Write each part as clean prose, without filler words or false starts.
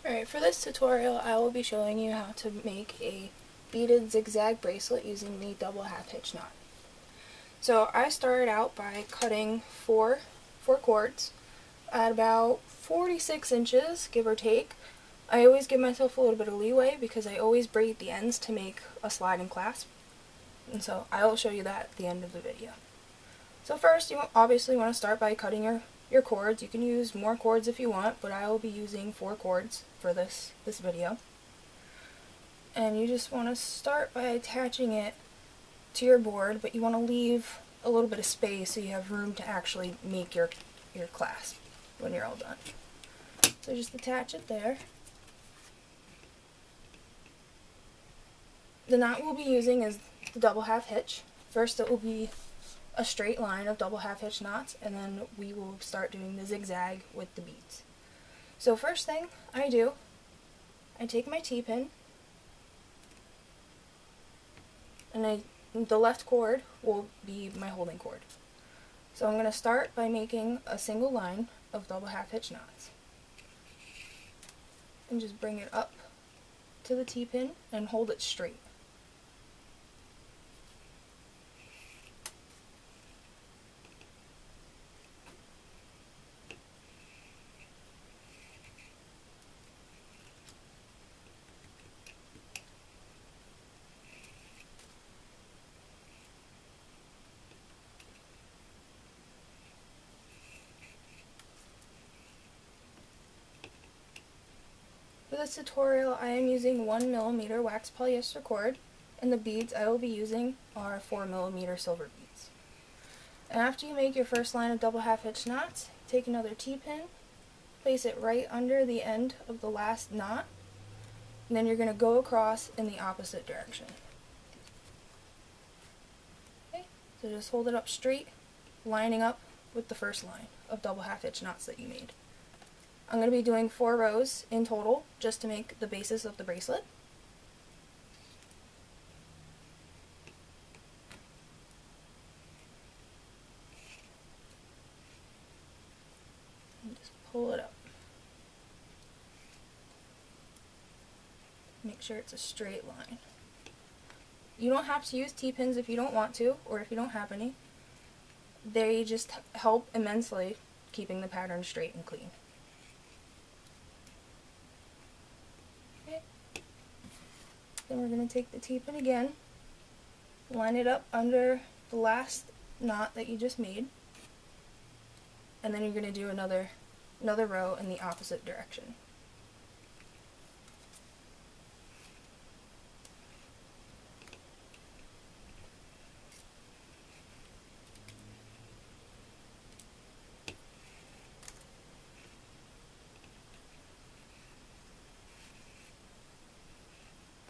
Alright, for this tutorial I will be showing you how to make a beaded zigzag bracelet using the double half-hitch knot. So I started out by cutting four cords at about 46 inches, give or take. I always give myself a little bit of leeway because I always braid the ends to make a sliding clasp. And so I will show you that at the end of the video. So first you obviously want to start by cutting your cords. You can use more cords if you want, but I will be using 4 cords for this video. And you just want to start by attaching it to your board, but you want to leave a little bit of space so you have room to actually make your clasp when you're all done. So just attach it there. The knot we'll be using is the double half hitch. First it will be a straight line of double half hitch knots, and then we will start doing the zigzag with the beads. So first thing I do, I take my T-pin, and the left cord will be my holding cord. So I'm going to start by making a single line of double half hitch knots. And just bring it up to the T-pin and hold it straight. For this tutorial I am using 1mm wax polyester cord, and the beads I will be using are 4mm silver beads. And after you make your first line of double half hitch knots, take another T-pin, place it right under the end of the last knot, and then you're going to go across in the opposite direction. Okay, so just hold it up straight, lining up with the first line of double half hitch knots that you made. I'm going to be doing 4 rows in total just to make the basis of the bracelet. And just pull it up. Make sure it's a straight line. You don't have to use T-pins if you don't want to, or if you don't have any. They just help immensely keeping the pattern straight and clean. Then we're going to take the T-pin again, line it up under the last knot that you just made, and then you're going to do another row in the opposite direction.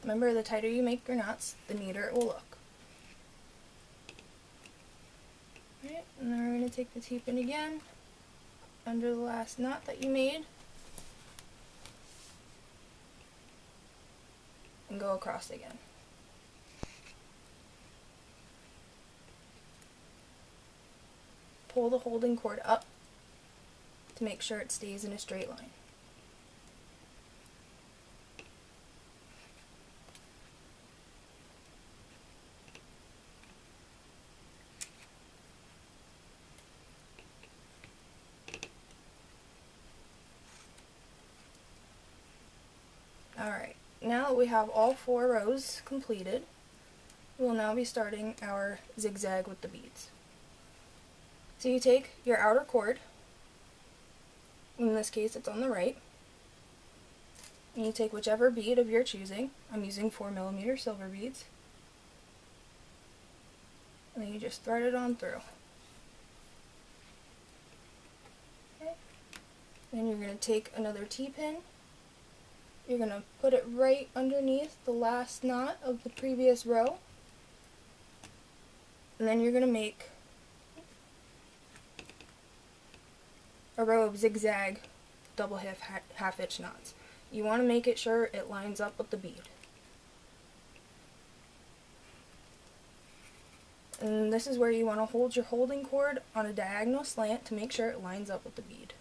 Remember, the tighter you make your knots, the neater it will look. Alright, and then we're going to take the T-pin again, under the last knot that you made, and go across again. Pull the holding cord up to make sure it stays in a straight line. Alright, now that we have all 4 rows completed, we will now be starting our zigzag with the beads. So you take your outer cord, in this case it's on the right, and you take whichever bead of your choosing. I'm using 4mm silver beads, and then you just thread it on through. Okay. Then you're going to take another T-pin. You're going to put it right underneath the last knot of the previous row, and then you're going to make a row of zigzag double half hitch knots. You want to make it sure it lines up with the bead. And this is where you want to hold your holding cord on a diagonal slant to make sure it lines up with the bead.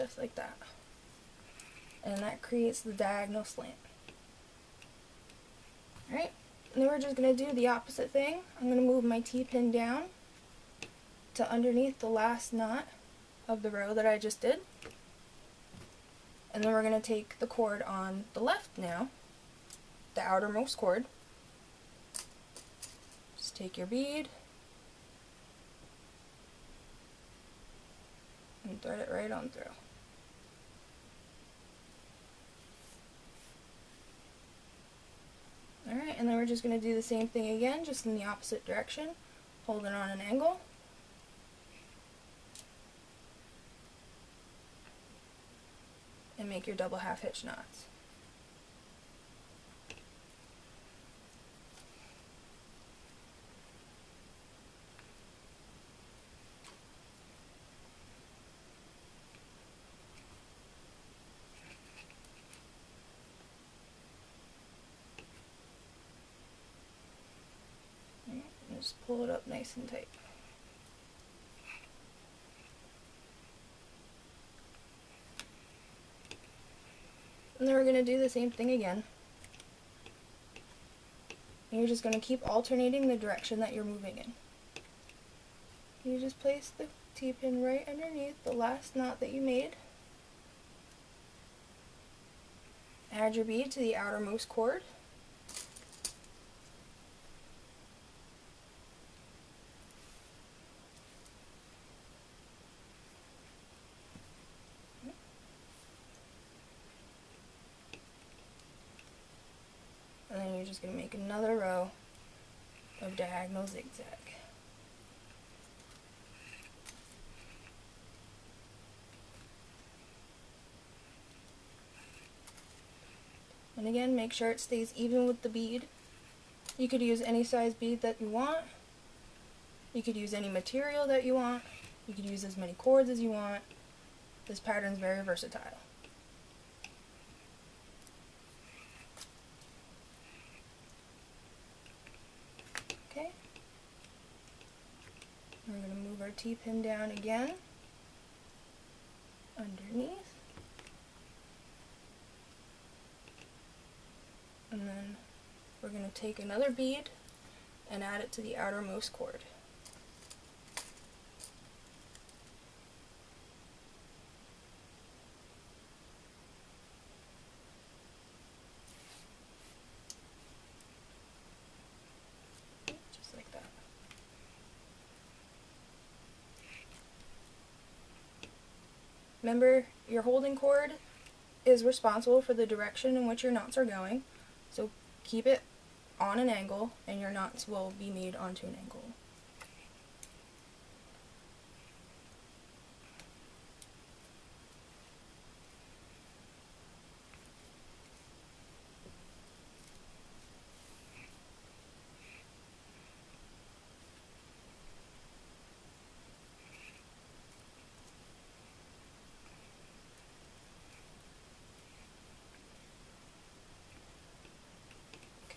just like that. And that creates the diagonal slant. Alright, and then we're just going to do the opposite thing. I'm going to move my T-pin down to underneath the last knot of the row that I just did. And then we're going to take the cord on the left now, the outermost cord. Just take your bead and thread it right on through. Alright, and then we're just going to do the same thing again, just in the opposite direction, hold it on an angle. And make your double half hitch knots. And just pull it up nice and tight. And then we're going to do the same thing again. And you're just going to keep alternating the direction that you're moving in. You just place the T-pin right underneath the last knot that you made. Add your bead to the outermost cord. And then you're just going to make another row of diagonal zigzag. And again, make sure it stays even with the bead. You could use any size bead that you want. You could use any material that you want. You could use as many cords as you want. This pattern is very versatile. Okay. We're going to move our T-pin down again, underneath, and then we're going to take another bead and add it to the outermost cord. Just like that. Remember, your holding cord is responsible for the direction in which your knots are going, so keep it on an angle and your knots will be made onto an angle.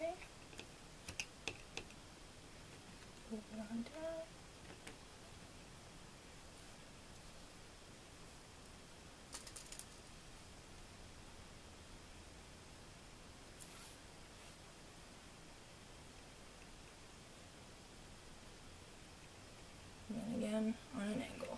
Okay. Move it on down. And then again on an angle.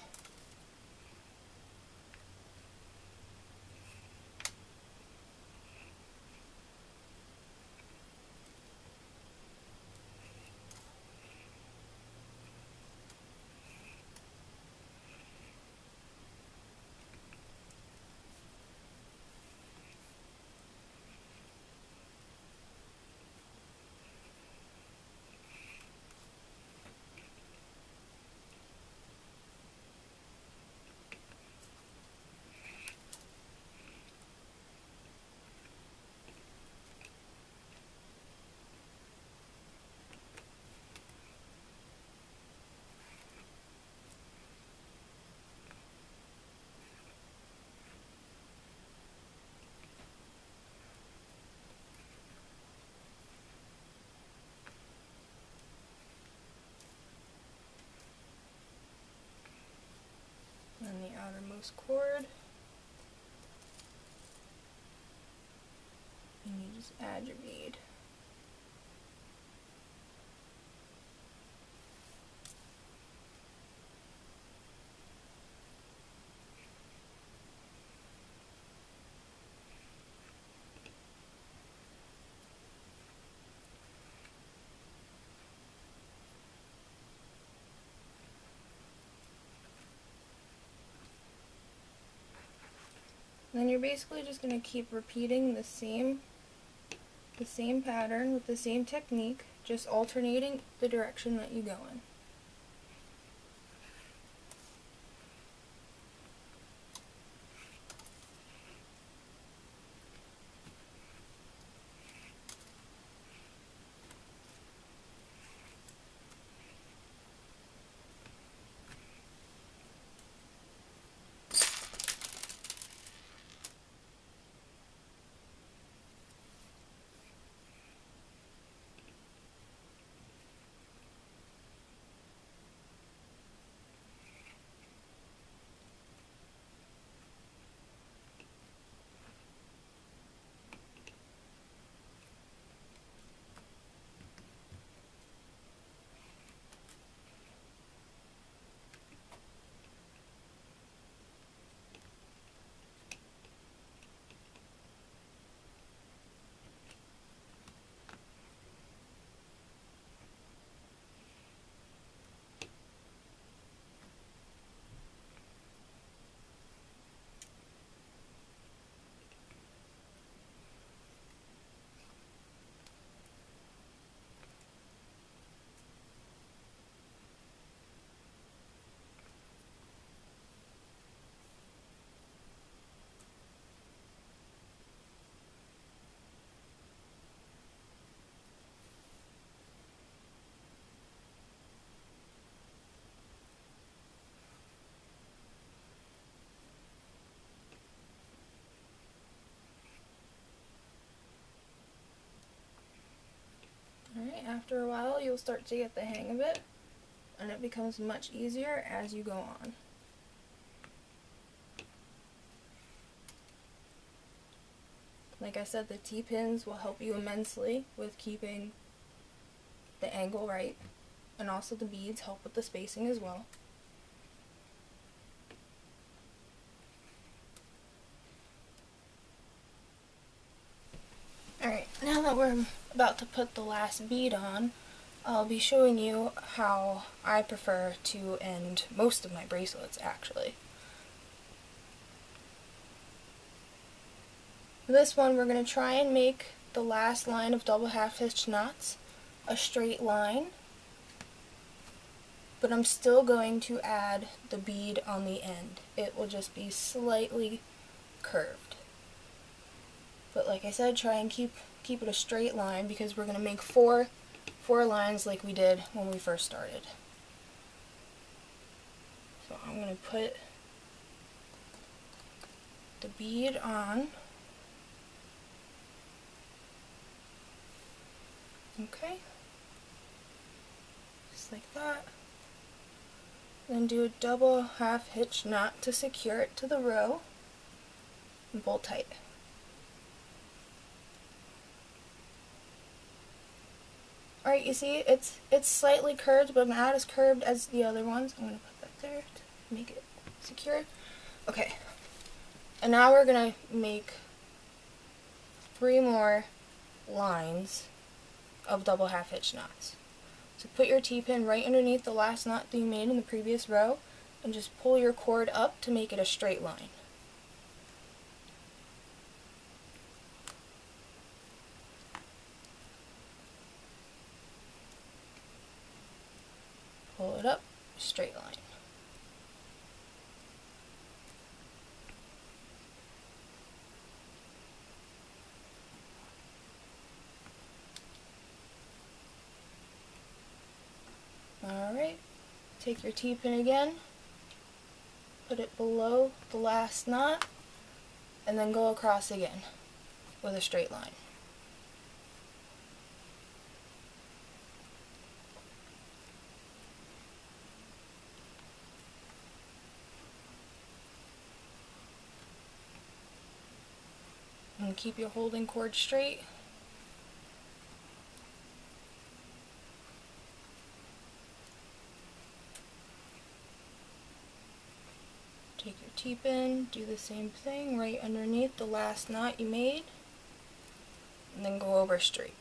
And the outermost cord. Just add your bead. Then you're basically just going to keep repeating the same pattern with the same technique, just alternating the direction that you go in. Alright, after a while you'll start to get the hang of it, and it becomes much easier as you go on. Like I said, the T-pins will help you immensely with keeping the angle right, and also the beads help with the spacing as well. Alright, now that we're about to put the last bead on, I'll be showing you how I prefer to end most of my bracelets, actually. For this one, we're going to try and make the last line of double half-hitch knots a straight line, but I'm still going to add the bead on the end. It will just be slightly curved. But like I said, try and keep it a straight line, because we're going to make four lines like we did when we first started. So I'm going to put the bead on. Okay. Just like that. Then do a double half-hitch knot to secure it to the row and bolt tight. Alright, you see, it's slightly curved, but not as curved as the other ones. I'm going to put that there to make it secure. Okay, and now we're going to make 3 more lines of double half-hitch knots. So put your T-pin right underneath the last knot that you made in the previous row, and just pull your cord up to make it a straight line. Pull it up, straight line. Alright, take your T-pin again, put it below the last knot, and then go across again with a straight line. And keep your holding cord straight your tea pin, do the same thing right underneath the last knot you made, and then go over straight.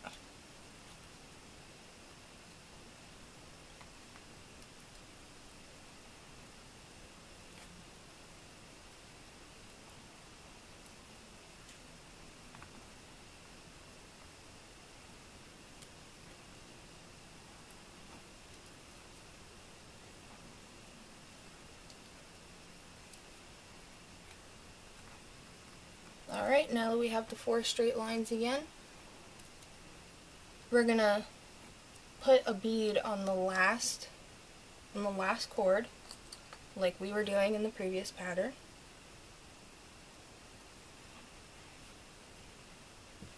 Alright, now that we have the 4 straight lines again, we're gonna put a bead on the last cord, like we were doing in the previous pattern.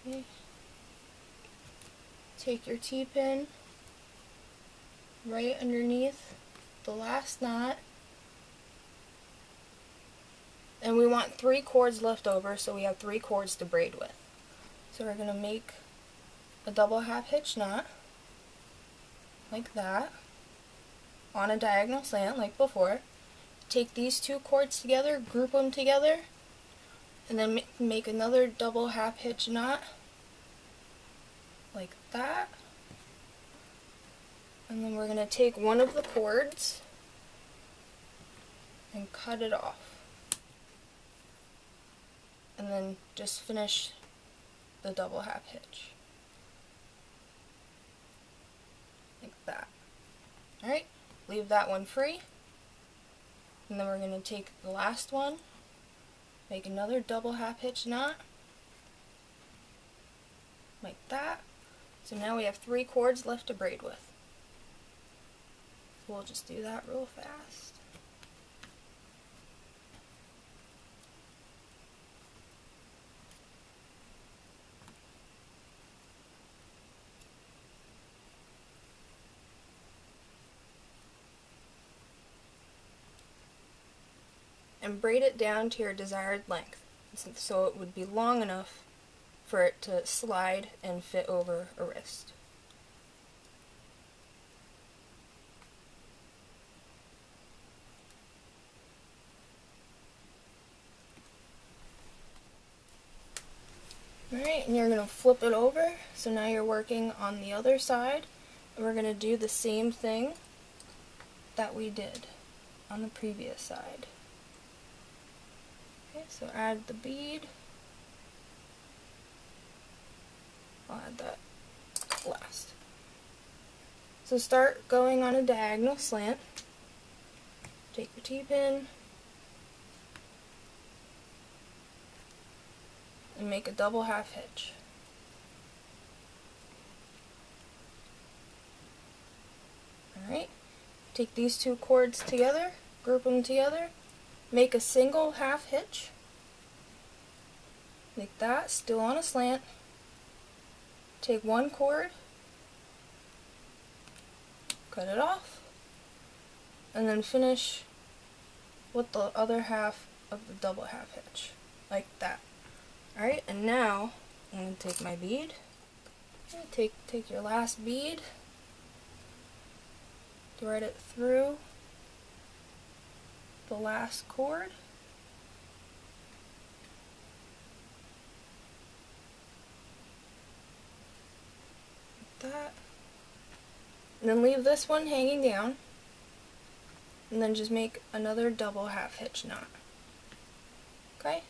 Okay. Take your T-pin right underneath the last knot, and we want 3 cords left over, so we have 3 cords to braid with. So we're going to make a double half hitch knot like that on a diagonal slant like before. Take these 2 cords together, group them together, and then make another double half hitch knot like that. And then we're going to take one of the cords and cut it off. And then just finish the double half hitch. Like that. Alright, leave that one free. And then we're going to take the last one, make another double half hitch knot, like that. So now we have 3 cords left to braid with. We'll just do that real fast. And braid it down to your desired length, so it would be long enough for it to slide and fit over a wrist. Alright, and you're going to flip it over, so now you're working on the other side, and we're going to do the same thing that we did on the previous side. Okay, so add the bead. I'll add that last. So start going on a diagonal slant. Take your T-pin and make a double half hitch. Alright, take these 2 cords together, group them together, make a single half hitch, like that, still on a slant. Take 1 cord, cut it off, and then finish with the other half of the double half hitch, like that. Alright, and now I'm going to take my bead, take your last bead, thread it through the last cord, like that, and then leave this one hanging down, and then just make another double half hitch knot. Okay?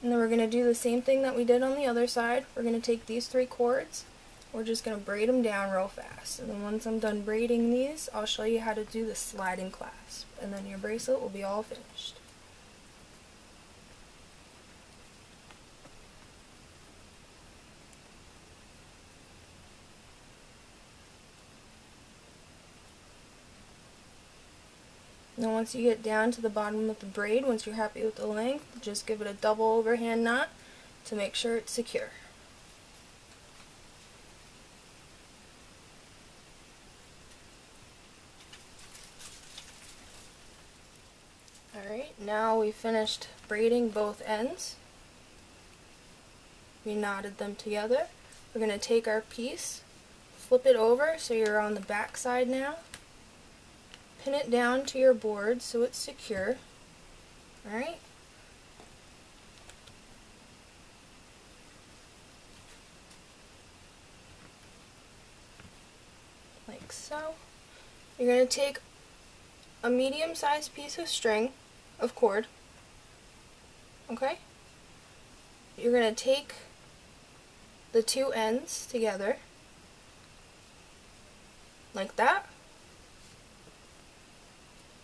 And then we're going to do the same thing that we did on the other side. We're going to take these 3 cords, we're just going to braid them down real fast, and then once I'm done braiding these, I'll show you how to do the sliding clasp, and then your bracelet will be all finished. Now once you get down to the bottom of the braid, once you're happy with the length, just give it a double overhand knot to make sure it's secure. Alright, now we finished braiding both ends. We knotted them together. We're going to take our piece, flip it over so you're on the back side now. Pin it down to your board so it's secure. Alright? Like so. You're going to take a medium-sized piece of string, of cord, okay? You're going to take the two ends together, like that.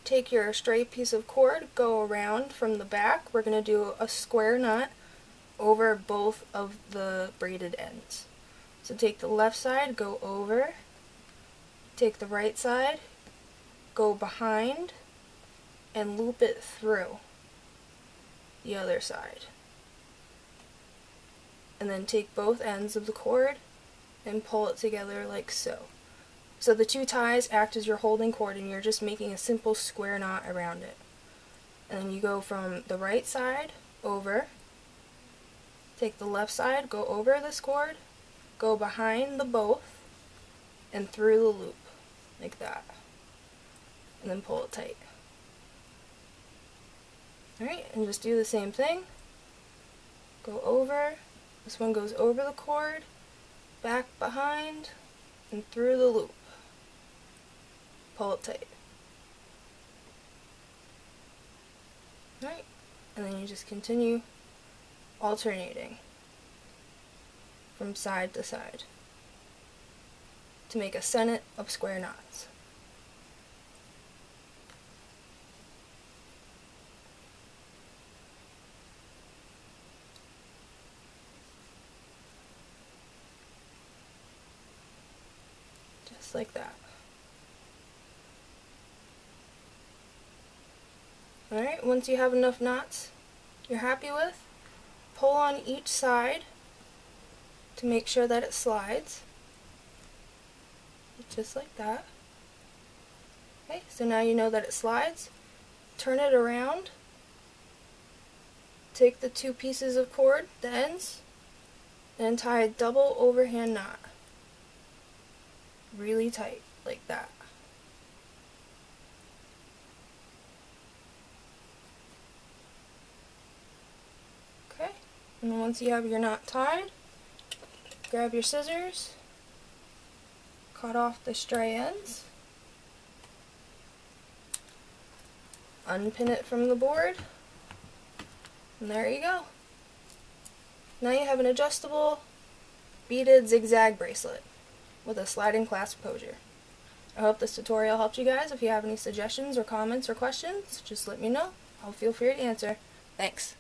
Take your straight piece of cord, go around from the back. We're going to do a square knot over both of the braided ends. So take the left side, go over, take the right side, go behind, and loop it through the other side. And then take both ends of the cord and pull it together like so. So the two ties act as your holding cord and you're just making a simple square knot around it. And then you go from the right side over, take the left side, go over this cord, go behind the both, and through the loop, like that. And then pull it tight. Alright, and just do the same thing. Go over, this one goes over the cord, back behind, and through the loop. Pull it tight. Alright, and then you just continue alternating from side to side to make a sonnet of square knots. Just like that. Alright, once you have enough knots you're happy with, pull on each side to make sure that it slides. Just like that. Okay, so now you know that it slides. Turn it around. Take the two pieces of cord, the ends, and tie a double overhand knot. Really tight, like that. Okay, and once you have your knot tied, grab your scissors, cut off the stray ends, unpin it from the board, and there you go. Now you have an adjustable beaded zigzag bracelet with a sliding clasp closure. I hope this tutorial helped you guys. If you have any suggestions or comments or questions, just let me know. I'll feel free to answer. Thanks.